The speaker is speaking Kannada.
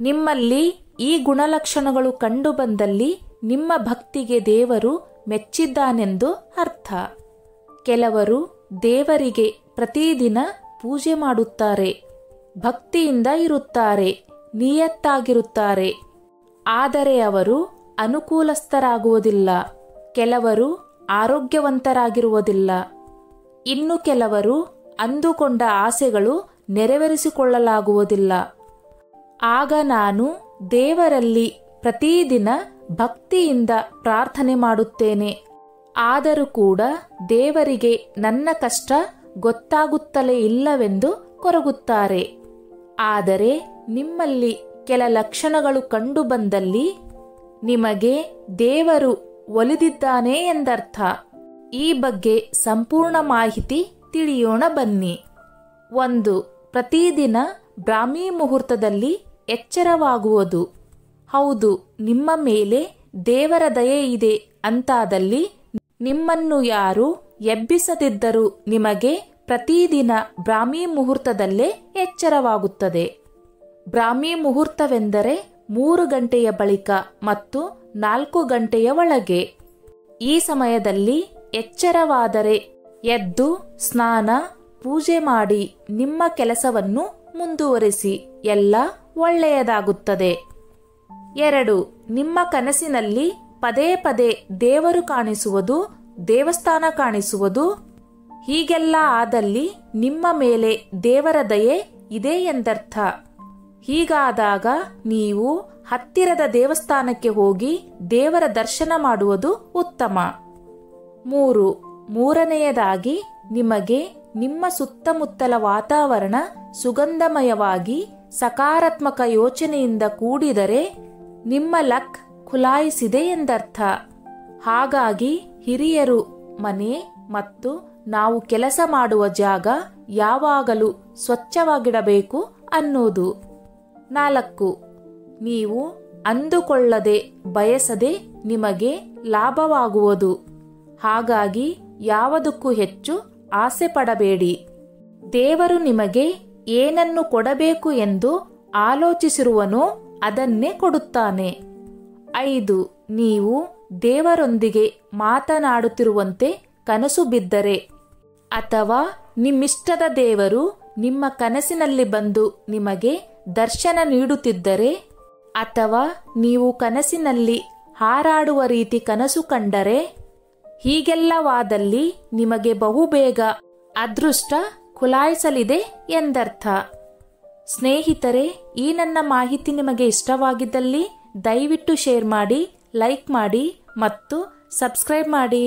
ನಿಮ್ಮಲ್ಲಿ ಈ ಗುಣಲಕ್ಷಣಗಳು ಕಂಡುಬಂದಲ್ಲಿ ನಿಮ್ಮ ಭಕ್ತಿಗೆ ದೇವರು ಮೆಚ್ಚಿದ್ದಾನೆಂದು ಅರ್ಥ. ಕೆಲವರು ದೇವರಿಗೆ ಪ್ರತಿದಿನ ಪೂಜೆ ಮಾಡುತ್ತಾರೆ, ಭಕ್ತಿಯಿಂದ ಇರುತ್ತಾರೆ, ನಿಯತ್ತಾಗಿರುತ್ತಾರೆ. ಆದರೆ ಅವರು ಅನುಕೂಲಸ್ಥರಾಗುವುದಿಲ್ಲ. ಕೆಲವರು ಆರೋಗ್ಯವಂತರಾಗಿರುವುದಿಲ್ಲ. ಇನ್ನು ಕೆಲವರು ಅಂದುಕೊಂಡ ಆಸೆಗಳು ನೆರವೇರಿಸಿಕೊಳ್ಳಲಾಗುವುದಿಲ್ಲ. ಆಗ ನಾನು ದೇವರಲ್ಲಿ ಪ್ರತಿದಿನ ಭಕ್ತಿಯಿಂದ ಪ್ರಾರ್ಥನೆ ಮಾಡುತ್ತೇನೆ. ಆದರೂ ಕೂಡ ದೇವರಿಗೆ ನನ್ನ ಕಷ್ಟ ಗೊತ್ತಾಗುತ್ತಲೇ ಇಲ್ಲವೆಂದು ಕೊರಗುತ್ತಾರೆ. ಆದರೆ ನಿಮ್ಮಲ್ಲಿ ಕೆಲ ಲಕ್ಷಣಗಳು ಕಂಡುಬಂದಲ್ಲಿ ನಿಮಗೆ ದೇವರು ಒಲಿದಿದ್ದಾನೆ ಎಂದರ್ಥ. ಈ ಬಗ್ಗೆ ಸಂಪೂರ್ಣ ಮಾಹಿತಿ ತಿಳಿಯೋಣ ಬನ್ನಿ. 1. ಪ್ರತಿದಿನ ಬ್ರಾಹ್ಮಿ ಮುಹೂರ್ತದಲ್ಲಿ ಎಚ್ಚರವಾಗುವುದು. ಹೌದು, ನಿಮ್ಮ ಮೇಲೆ ದೇವರ ದಯೆ ಇದೆ ಅಂತಾದಲ್ಲಿ ನಿಮ್ಮನ್ನು ಯಾರು ಎಬ್ಬಿಸದಿದ್ದರೂ ನಿಮಗೆ ಪ್ರತಿದಿನ ಬ್ರಾಹ್ಮಿ ಮುಹೂರ್ತದಲ್ಲೇ ಎಚ್ಚರವಾಗುತ್ತದೆ. ಬ್ರಾಹ್ಮಿ ಮುಹೂರ್ತವೆಂದರೆ 3 ಗಂಟೆಯ ಬಳಿಕ ಮತ್ತು 4 ಗಂಟೆಯ ಒಳಗೆ. ಈ ಸಮಯದಲ್ಲಿ ಎಚ್ಚರವಾದರೆ ಎದ್ದು ಸ್ನಾನ ಪೂಜೆ ಮಾಡಿ ನಿಮ್ಮ ಕೆಲಸವನ್ನು ಮುಂದುವರಿಸಿ, ಎಲ್ಲ ಒಳ್ಳೆಯದಾಗುತ್ತದೆ. 2. ನಿಮ್ಮ ಕನಸಿನಲ್ಲಿ ಪದೇ ಪದೇ ದೇವರು ಕಾಣಿಸುವುದು, ದೇವಸ್ಥಾನ ಕಾಣಿಸುವುದು, ಹೀಗೆಲ್ಲ ಆದಲ್ಲಿ ನಿಮ್ಮ ಮೇಲೆ ದೇವರ ದಯೆ ಇದೆ ಎಂದರ್ಥ. ಹೀಗಾದಾಗ ನೀವು ಹತ್ತಿರದ ದೇವಸ್ಥಾನಕ್ಕೆ ಹೋಗಿ ದೇವರ ದರ್ಶನ ಮಾಡುವುದು ಉತ್ತಮ. 3. ಮೂರನೆಯದಾಗಿ ನಿಮಗೆ ನಿಮ್ಮ ಸುತ್ತಮುತ್ತಲ ವಾತಾವರಣ ಸುಗಂಧಮಯವಾಗಿ ಸಕಾರಾತ್ಮಕ ಯೋಚನೆಯಿಂದ ಕೂಡಿದರೆ ನಿಮ್ಮ ಲಕ್ ಖುಲಾಯಿಸಿದೆ ಎಂದರ್ಥ. ಹಾಗಾಗಿ ಹಿರಿಯರು ಮನೆ ಮತ್ತು ನಾವು ಕೆಲಸ ಮಾಡುವ ಜಾಗ ಯಾವಾಗಲೂ ಸ್ವಚ್ಛವಾಗಿಡಬೇಕು ಅನ್ನೋದು. 4. ನೀವು ಅಂದುಕೊಳ್ಳದೆ ಬಯಸದೆ ನಿಮಗೆ ಲಾಭವಾಗುವುದು. ಹಾಗಾಗಿ ಯಾವುದಕ್ಕೂ ಹೆಚ್ಚು ಆಸೆ ಪಡಬೇಡಿ. ದೇವರು ನಿಮಗೆ ಏನನ್ನು ಕೊಡಬೇಕು ಎಂದು ಆಲೋಚಿಸಿರುವನೋ ಅದನ್ನೇ ಕೊಡುತ್ತಾನೆ. 5. ನೀವು ದೇವರೊಂದಿಗೆ ಮಾತನಾಡುತ್ತಿರುವಂತೆ ಕನಸು ಬಿದ್ದರೆ ಅಥವಾ ನಿಮ್ಮಿಷ್ಟದ ದೇವರು ನಿಮ್ಮ ಕನಸಿನಲ್ಲಿ ಬಂದು ನಿಮಗೆ ದರ್ಶನ ನೀಡುತ್ತಿದ್ದರೆ ಅಥವಾ ನೀವು ಕನಸಿನಲ್ಲಿ ಹಾರಾಡುವ ರೀತಿ ಕನಸು ಕಂಡರೆ, ಹೀಗೆಲ್ಲವಾದಲ್ಲಿ ನಿಮಗೆ ಬಹುಬೇಗ ಅದೃಷ್ಟ ಖುಲಾಯಿಸಲಿದೆ ಎಂದರ್ಥ. ಸ್ನೇಹಿತರೆ, ಈ ನನ್ನ ಮಾಹಿತಿ ನಿಮಗೆ ಇಷ್ಟವಾಗಿದ್ದಲ್ಲಿ ದಯವಿಟ್ಟು ಶೇರ್ ಮಾಡಿ, ಲೈಕ್ ಮಾಡಿ ಮತ್ತು ಸಬ್ಸ್ಕ್ರೈಬ್ ಮಾಡಿ.